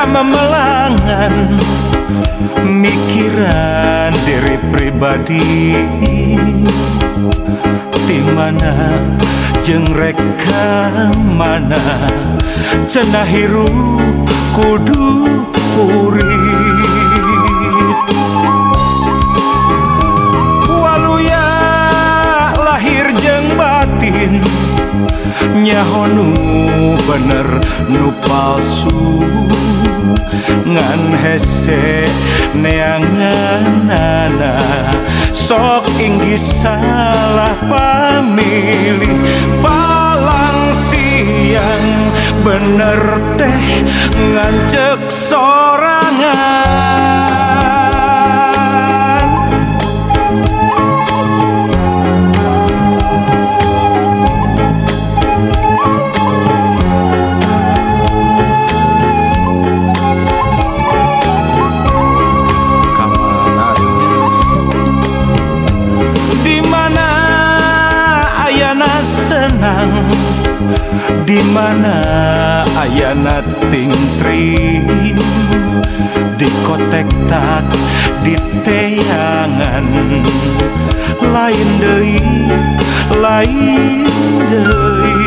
memelangan mikiran diri pribadi, dimana jeung reka mana cenah hirup kudu urip. Waluya lahir jeung batin nyaho nu bener nu palsu, ngan hese neanganana sok inggih salah pamilih. Palang siang bener teh ngancek sorangan. Dimana ayana tingtring dikotek tak di teangan, lain deui lain deui.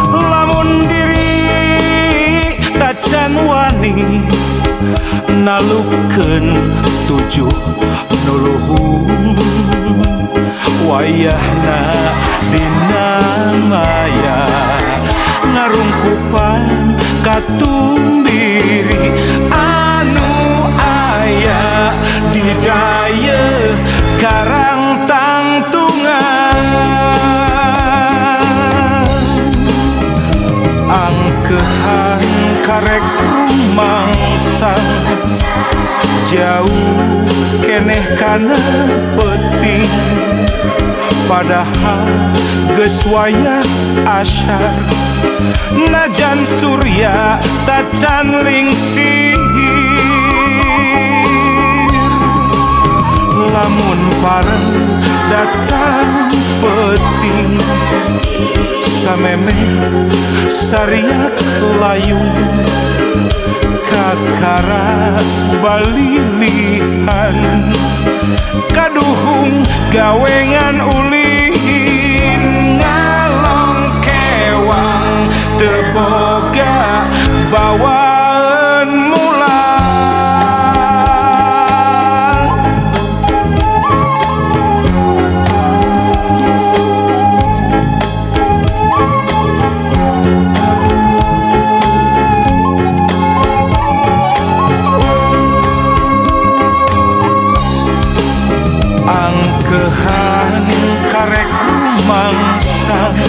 Lamun diri tacan wani nalukeun tujuh nuluhung, wayahna dina maya ngarungkupan katumbiri anu aya di daya karang tangtungan. Angkehan karek rumangsang jauh keneh kana penting, padahal geus wayah asyar najan surya tacan lingsir. Lamun pareng datang penting sameme sariak layung kakara balilihan kaduhung gawengan ulin ngalong kewang teboga bawaan mulang. Angkehan karek rumangsang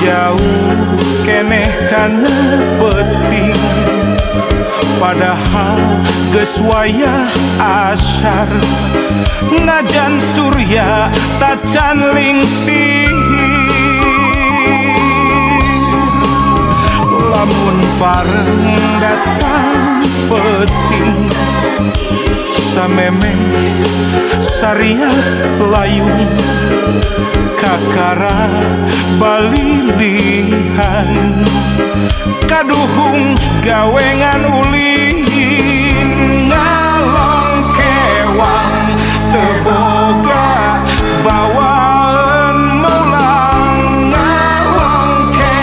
jauh keneh kana penting, padahal geus wayah asyar najan surya tacan lingsir. Lamun pareng datang penting sameme sariak layung kakara balilihan kaduhung gawengan ulin ngalong kewang teboga bawaan mulang. Ngalong kewang teboga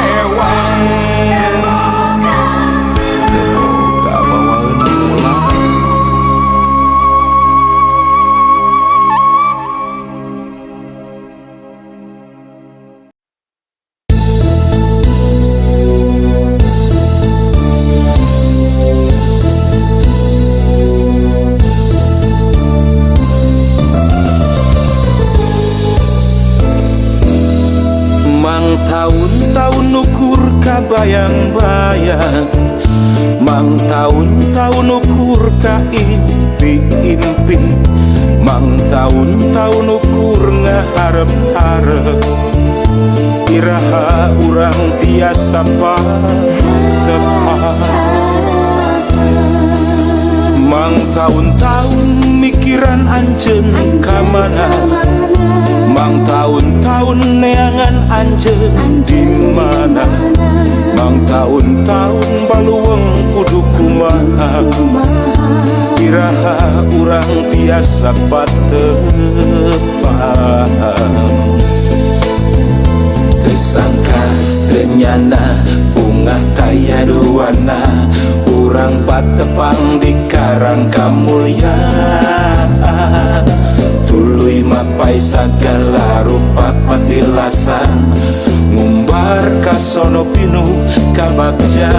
bawaan mulang. Mang tahun-tahun ukur kabayang-bayang, mang tahun-tahun ukur ka impi-impi, mang tahun-tahun ukur ngaharep-harep, iraha urang tiasa tepat. Mang tahun-tahun mikiran anjeun kamana, mang tahun-tahun neangan anjeun di mana. mang tahun-tahun baluang kudu kumaha iraha urang tiasa patepang tersangka kenyana bunga taya duana urang patepang di karang kamulyaan tuluy mapai sagala rupa patilasan ngumbar kasono pinuh kabagja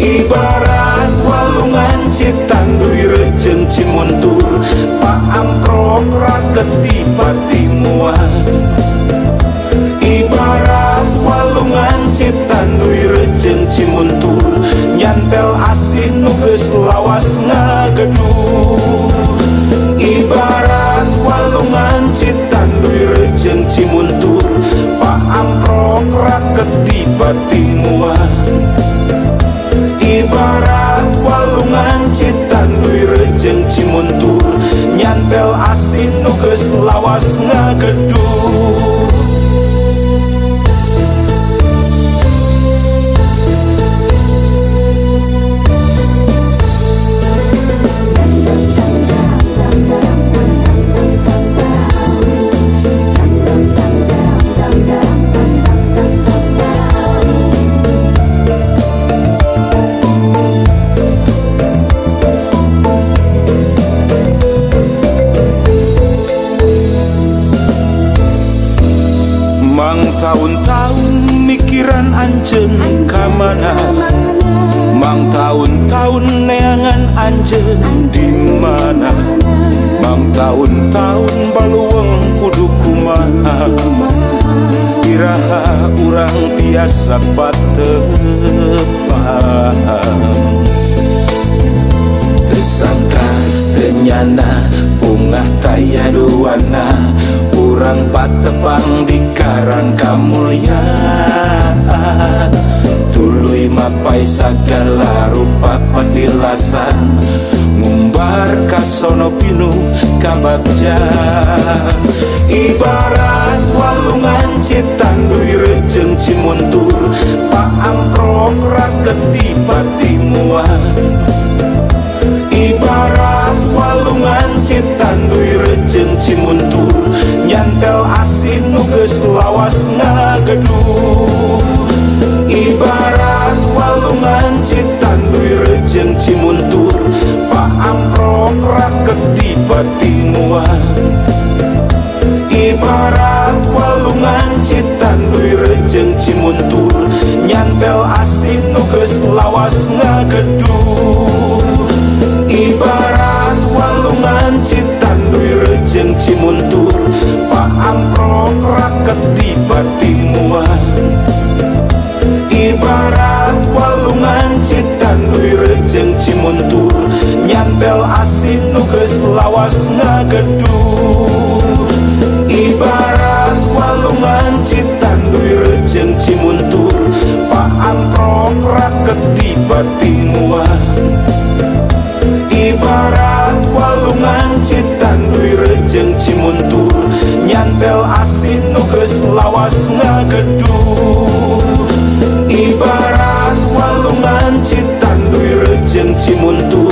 ibarat walungan citanduy rejeng cimuntur paamprok raketi patimuan ibarat walungan citanduy rejeng cimuntur nyantel asin nuges lawas ngageduh ibarat walungan citanduy rejeng cimuntur paamprok raketi patimuan ibarat walungan citanduy rejeng cimuntur nyantel asin nuges lawas ngageduh tahun-tahun mikiran anjen kamana mang tahun-tahun neangan anjen di mana mang tahun-tahun baluang kudu kumaha iraha urang tiasa patepang tersangka kenyana bunga taya duana urang patepang di karang kamulyaan tuluy mapai sagala rupa patilasan ngumbar kasono pinuh kabagja ibarat walungan citanduy rejeng cimuntur paamprok raketi patimuan ibarat walungan citanduy rejeng cimuntur nyantel asin nuges lawas ngageduh ibarat walungan citanduy rejeng cimuntur paamprok raketi patimuan ibarat walungan citanduy rejeng cimuntur nyantel asin nuges lawas ngageduh ibarat walungan citanduy rejeng cimuntur paamprok raketi patimuan ibarat walungan citanduy rejeng cimuntur nyantel asin nuges lawas ngageduh ibarat walungan citanduy rejeng cimuntur paamprok raketi patimuan ibarat walungan citanduy rejeng cimuntur nyantel asin nuges lawas ngageduh ibarat walungan citanduy rejeng cimuntur